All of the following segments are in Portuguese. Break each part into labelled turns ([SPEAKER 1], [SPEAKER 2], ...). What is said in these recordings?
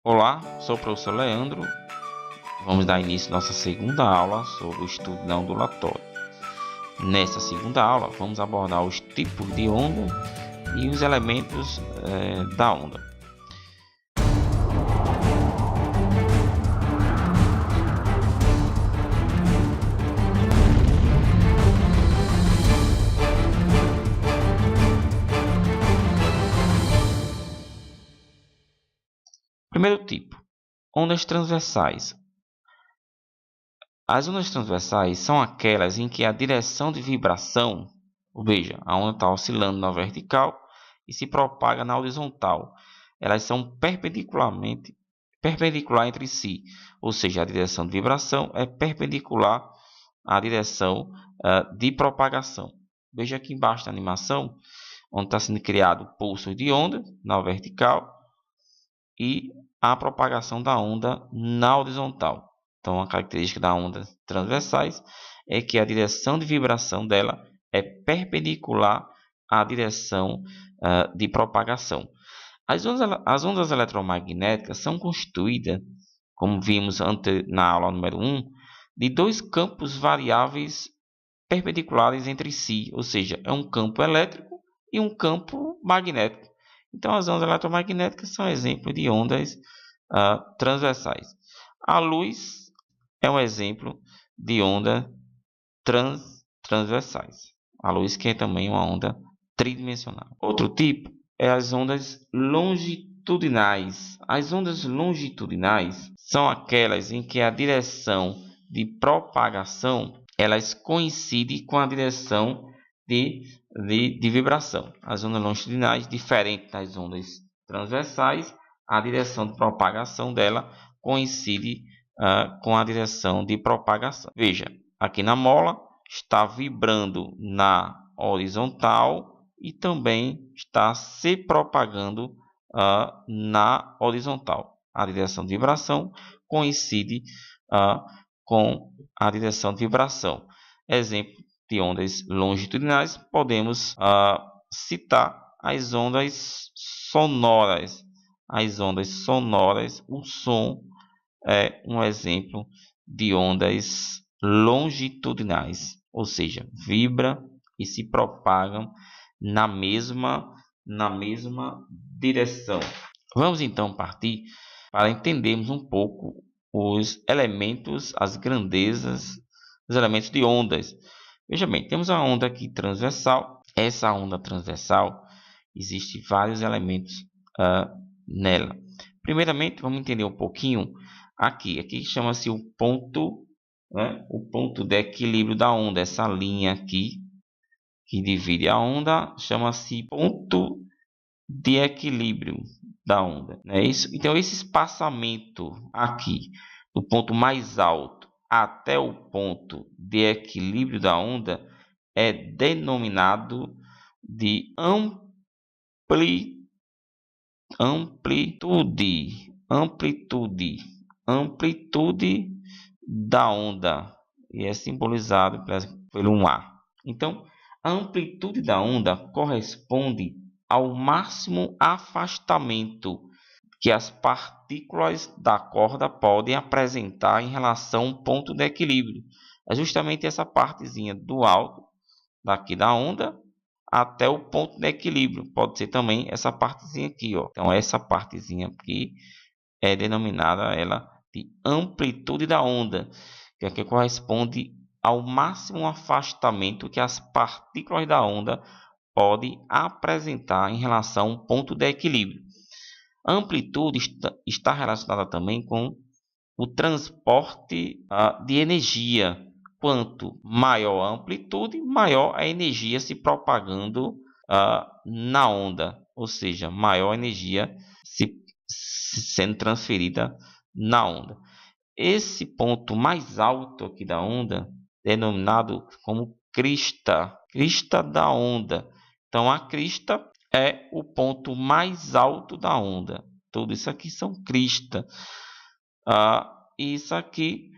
[SPEAKER 1] Olá, sou o professor Leandro. Vamos dar início à nossa segunda aula sobre o estudo da ondulatória. Nesta segunda aula, vamos abordar os tipos de onda e os elementos da onda. Primeiro tipo, ondas transversais. As ondas transversais são aquelas em que a direção de vibração, veja, a onda está oscilando na vertical e se propaga na horizontal. Elas são perpendicular entre si, ou seja, a direção de vibração é perpendicular à direção de propagação. Veja aqui embaixo da animação, onde está sendo criado pulsos de onda na vertical e a propagação da onda na horizontal. Então, a característica da onda transversais é que a direção de vibração dela é perpendicular à direção de propagação. As ondas eletromagnéticas são constituídas, como vimos na aula número 1, de dois campos variáveis perpendiculares entre si, ou seja, é um campo elétrico e um campo magnético. Então, as ondas eletromagnéticas são exemplos de ondas transversais. A luz é um exemplo de onda transversais. A luz que é também uma onda tridimensional. Outro tipo é as ondas longitudinais. As ondas longitudinais são aquelas em que a direção de propagação elas coincidem com a direção de vibração. As ondas longitudinais, diferente das ondas transversais, a direção de propagação dela coincide com a direção de propagação. Veja, aqui na mola está vibrando na horizontal e também está se propagando na horizontal. A direção de vibração coincide com a direção de vibração. Exemplo de ondas longitudinais, podemos citar as ondas sonoras. As ondas sonoras, o som é um exemplo de ondas longitudinais, ou seja, vibra e se propagam na mesma direção. Vamos então partir para entendermos um pouco os elementos, as grandezas, os elementos de ondas. Veja bem, temos a onda aqui transversal. Essa onda transversal, existem vários elementos nela. Primeiramente, vamos entender um pouquinho aqui. Aqui chama-se o ponto de equilíbrio da onda. Essa linha aqui que divide a onda chama-se ponto de equilíbrio da onda. Não é isso? Então, esse espaçamento aqui, do ponto mais alto até o ponto de equilíbrio da onda, é denominado de amplitude da onda, e é simbolizado pelo um A. Então, a amplitude da onda corresponde ao máximo afastamento que as partículas da corda podem apresentar em relação ao ponto de equilíbrio. É justamente essa partezinha do alto daqui da onda até o ponto de equilíbrio. Pode ser também essa partezinha aqui, ó. Então, essa partezinha aqui é denominada ela de amplitude da onda, que aqui corresponde ao máximo afastamento que as partículas da onda podem apresentar em relação ao ponto de equilíbrio. A amplitude está relacionada também com o transporte de energia. Quanto maior a amplitude, maior a energia se propagando na onda, ou seja, maior a energia sendo transferida na onda. Esse ponto mais alto aqui da onda é denominado como crista da onda. Então, a crista é o ponto mais alto da onda. Tudo isso aqui são cristas. Isso aqui,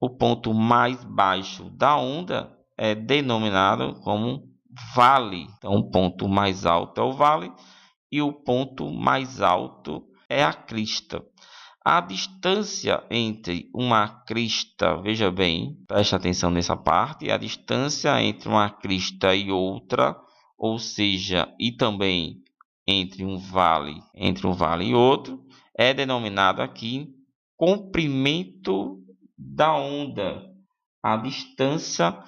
[SPEAKER 1] o ponto mais baixo da onda, é denominado como vale. Então, o ponto mais alto é o vale e o ponto mais alto é a crista. A distância entre uma crista, veja bem, preste atenção nessa parte, a distância entre uma crista e outra, ou seja, e também entre um vale e outro, é denominado aqui comprimento da onda. A distância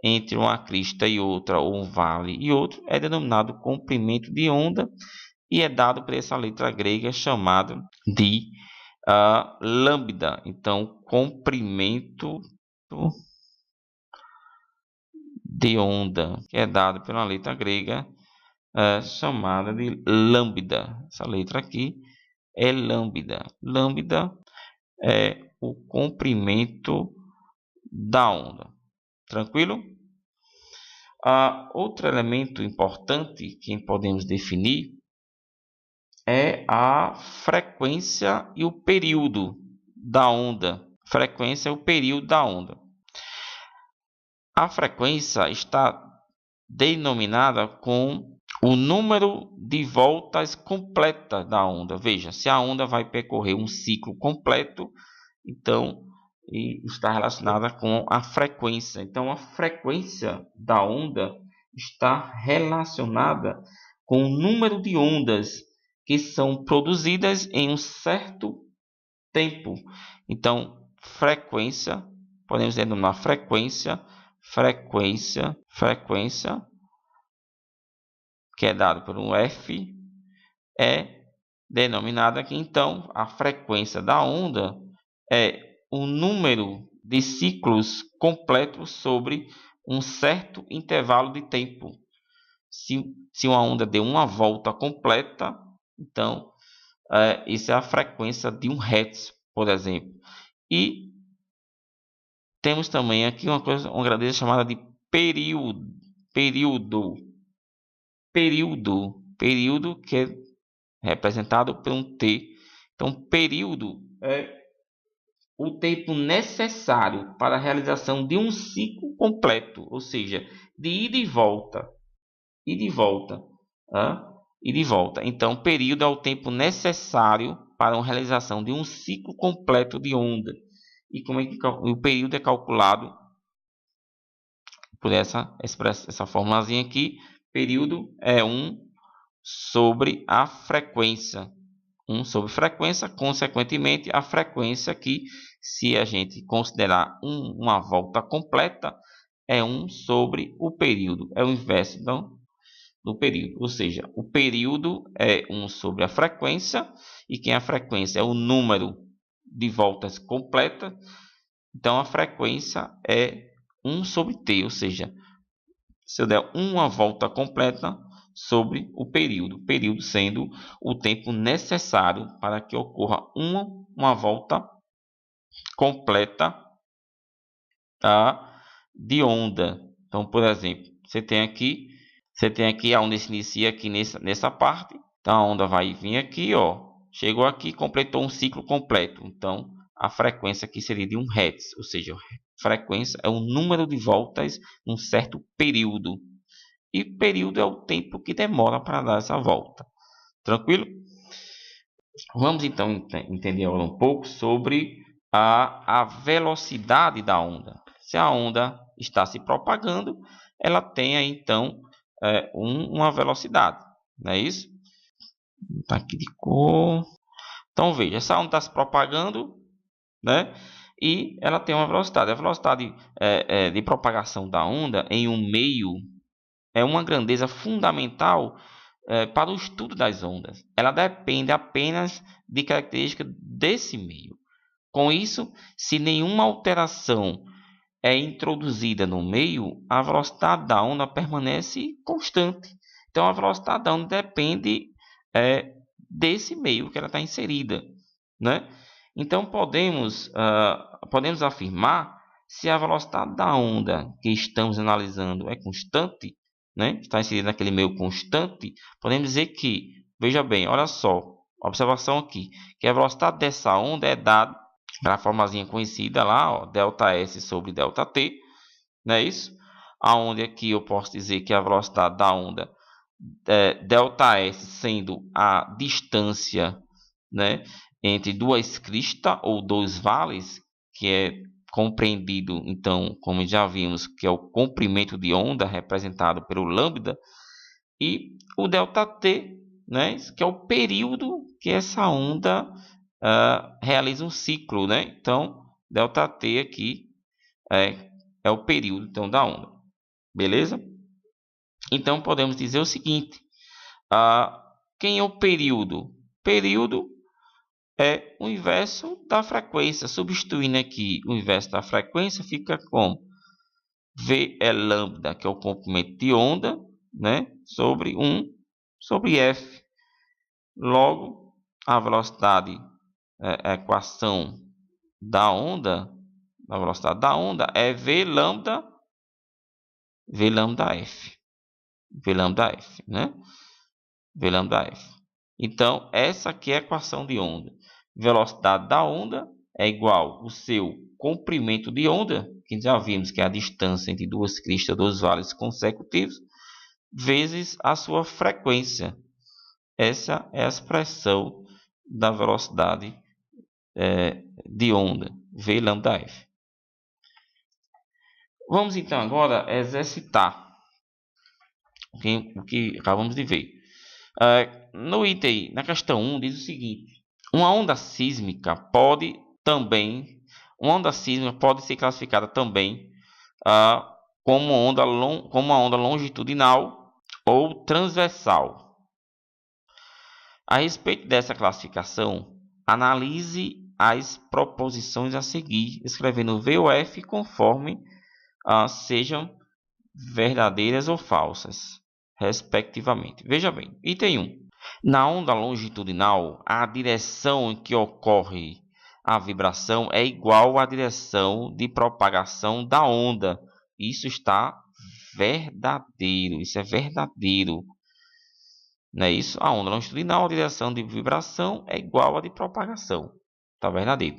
[SPEAKER 1] entre uma crista e outra, ou um vale e outro, é denominado comprimento de onda e é dado por essa letra grega chamada de lambda. Então, comprimento de onda, que é dado pela letra grega chamada de lambda. Essa letra aqui é lambda. Lambda é o comprimento da onda. Tranquilo? Outro elemento importante que podemos definir é a frequência e o período da onda. Frequência é o período da onda. A frequência está denominada com o número de voltas completas da onda. Veja, se a onda vai percorrer um ciclo completo, então está relacionada com a frequência. Então, a frequência da onda está relacionada com o número de ondas que são produzidas em um certo tempo. Então, frequência, podemos denominar frequência, que é dado por um F, é denominada aqui. Então, a frequência da onda é o número de ciclos completos sobre um certo intervalo de tempo. Se uma onda deu uma volta completa, então isso é a frequência de 1 Hz, por exemplo. E temos também aqui uma grandeza chamada de período, que é representado por um T. Então, período é o tempo necessário para a realização de um ciclo completo, ou seja, de ida e volta. Então, período é o tempo necessário para a realização de um ciclo completo de onda. E como é que o período é calculado? Por essa formulazinha aqui. Período é 1 sobre a frequência. 1 sobre frequência, consequentemente, a frequência aqui, se a gente considerar uma volta completa, é 1 sobre o período. É o inverso do período. Ou seja, o período é 1 sobre a frequência, e quem a frequência é o número de voltas completa, então a frequência é 1 sobre t, ou seja, se eu der uma volta completa sobre o período sendo o tempo necessário para que ocorra uma volta completa de onda. Então, por exemplo, você tem aqui a onda se inicia aqui nessa parte. Então, a onda vai vir aqui, chegou aqui, completou um ciclo completo. Então, a frequência aqui seria de 1 Hz, ou seja, frequência é o número de voltas num certo período. E período é o tempo que demora para dar essa volta. Tranquilo? Vamos então entender agora um pouco sobre a velocidade da onda. Se a onda está se propagando, ela tem aí, então uma velocidade, não é isso? Tá aqui de cor. Então veja, essa onda está se propagando, né? E ela tem uma velocidade. A velocidade de propagação da onda em um meio é uma grandeza fundamental para o estudo das ondas. Ela depende apenas de características desse meio. Com isso, se nenhuma alteração é introduzida no meio, a velocidade da onda permanece constante. Então, a velocidade da onda depende desse meio que ela está inserida, né? Então, podemos afirmar, se a velocidade da onda que estamos analisando é constante, né? Está inserida naquele meio constante, podemos dizer que, veja bem, olha só, observação aqui, que a velocidade dessa onda é dada pela formazinha conhecida lá, ΔS sobre ΔT, não é isso? Aonde aqui eu posso dizer que a velocidade da onda ΔS sendo a distância, né, entre duas cristas ou dois vales, que é compreendido, então, como já vimos, que é o comprimento de onda representado pelo lambda, e o ΔT, né, que é o período que essa onda realiza um ciclo, né? Então, ΔT aqui é o período então, da onda, beleza? Então, podemos dizer o seguinte, quem é o período? Período é o inverso da frequência. Substituindo aqui o inverso da frequência, fica como V é lambda, que é o comprimento de onda, né, sobre 1 sobre F. Logo, a velocidade, a equação da onda, a velocidade da onda é V lambda F. V lambda F, né? V lambda F. Então, essa aqui é a equação de onda. Velocidade da onda é igual ao seu comprimento de onda, que já vimos que é a distância entre duas cristas, dois vales consecutivos, vezes a sua frequência. Essa é a expressão da velocidade de onda, V lambda F. Vamos então agora exercitar o que acabamos de ver. No item, na questão 1, diz o seguinte: uma onda sísmica pode ser classificada também como uma onda longitudinal ou transversal. A respeito dessa classificação, analise as proposições a seguir, escrevendo V ou F conforme sejam verdadeiras ou falsas, respectivamente. Veja bem, item 1. Na onda longitudinal, a direção em que ocorre a vibração é igual à direção de propagação da onda. Isso está verdadeiro, isso é verdadeiro. Não é isso? A onda longitudinal, a direção de vibração é igual à de propagação. Está verdadeiro.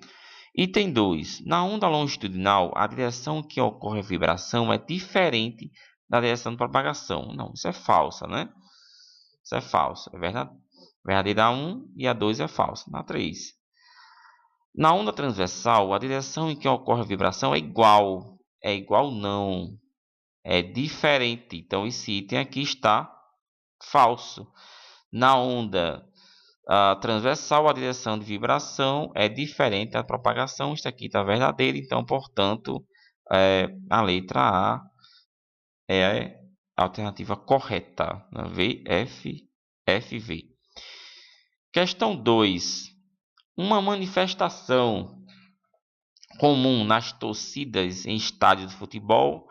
[SPEAKER 1] Item 2. Na onda longitudinal, a direção que ocorre a vibração é diferente da direção de propagação. Não, isso é falsa, né? Isso é falso. É verdade. Verdadeira a 1 e a 2 é falsa. Na 3. Na onda transversal, a direção em que ocorre a vibração é igual. É igual não. É diferente. Então, esse item aqui está falso. Na onda transversal, a direção de vibração é diferente da propagação. Isso aqui está verdadeiro. Então, portanto, a letra A é a alternativa correta. FV. Questão 2. Uma manifestação comum nas torcidas em estádios de futebol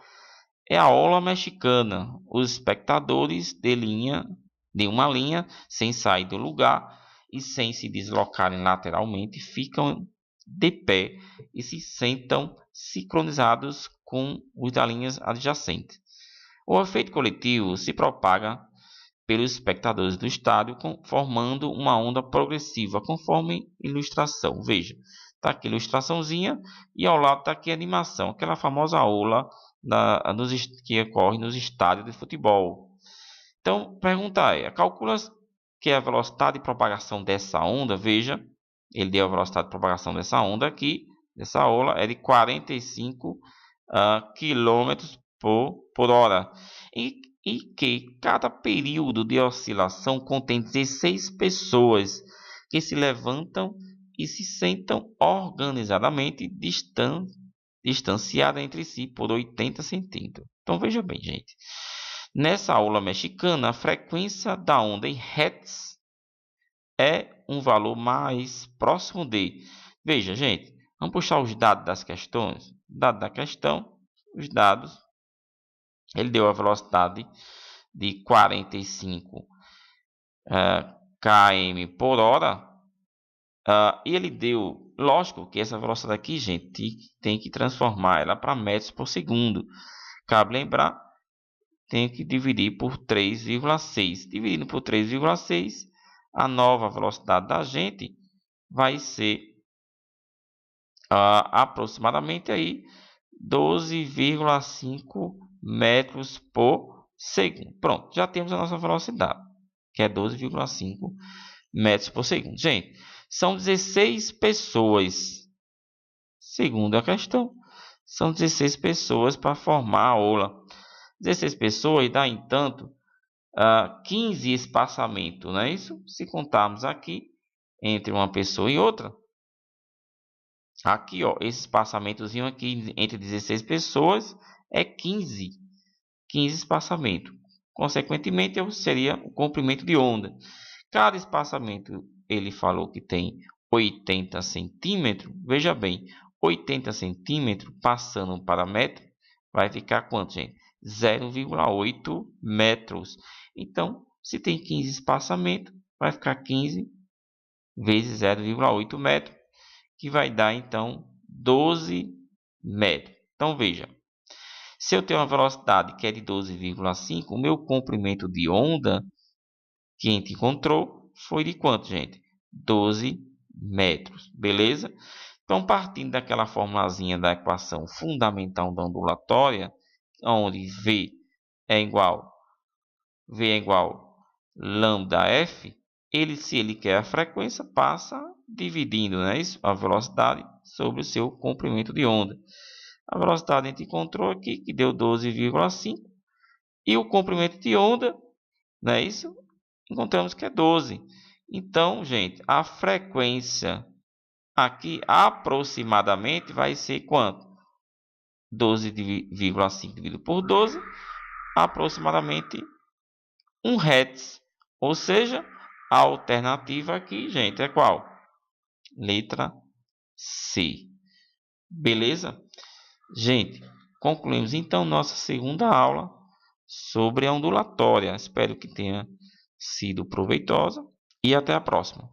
[SPEAKER 1] é a ola mexicana. Os espectadores de uma linha, sem sair do lugar e sem se deslocarem lateralmente, ficam de pé e se sentam sincronizados com os da linha adjacente. O efeito coletivo se propaga pelos espectadores do estádio, formando uma onda progressiva, conforme ilustração. Veja, está aqui a ilustraçãozinha e ao lado está aqui a animação, aquela famosa ola que ocorre nos estádios de futebol. Então, pergunta é, calcula que a velocidade de propagação dessa onda, veja, ele deu a velocidade de propagação dessa onda aqui, dessa ola, é de 45 km por hora. E que cada período de oscilação contém 16 pessoas que se levantam e se sentam organizadamente distanciadas entre si por 80 centímetros. Então veja bem, gente. Nessa aula mexicana, a frequência da onda em hertz é um valor mais próximo de... Veja, gente, vamos puxar os dados das questões. Dado da questão, os dados. Ele deu a velocidade de 45 km por hora. E ele deu, lógico que essa velocidade aqui, gente, tem que transformar ela para metros por segundo. Cabe lembrar, tem que dividir por 3,6. Dividindo por 3,6, a nova velocidade da gente vai ser aproximadamente aí 12,5 metros por segundo. Pronto, já temos a nossa velocidade, que é 12,5 metros por segundo. Gente, São 16 pessoas. Segundo a questão, são 16 pessoas para formar a aula. 16 pessoas dá, entanto, 15 espaçamentos, não é isso? Se contarmos aqui, entre uma pessoa e outra. Aqui, ó, esse espaçamentozinho aqui entre 16 pessoas é 15 espaçamentos. Consequentemente, seria o comprimento de onda. Cada espaçamento, ele falou que tem 80 centímetros. Veja bem, 80 centímetros passando para metro, vai ficar quanto, gente? 0,8 metros. Então, se tem 15 espaçamentos, vai ficar 15 vezes 0,8 metros, que vai dar, então, 12 metros. Então, veja. Se eu tenho uma velocidade que é de 12,5, o meu comprimento de onda que a gente encontrou foi de quanto, gente? 12 metros, beleza? Então, partindo daquela formulazinha da equação fundamental da ondulatória, onde V é igual lambda F, se ele quer a frequência, passa dividindo, né, isso, a velocidade sobre o seu comprimento de onda. A velocidade a gente encontrou aqui, que deu 12,5. E o comprimento de onda, não é isso? Encontramos que é 12. Então, gente, a frequência aqui aproximadamente vai ser quanto? 12,5 dividido por 12, aproximadamente 1 Hz. Ou seja, a alternativa aqui, gente, é qual? Letra C. Beleza? Gente, concluímos então nossa segunda aula sobre a ondulatória. Espero que tenha sido proveitosa e até a próxima.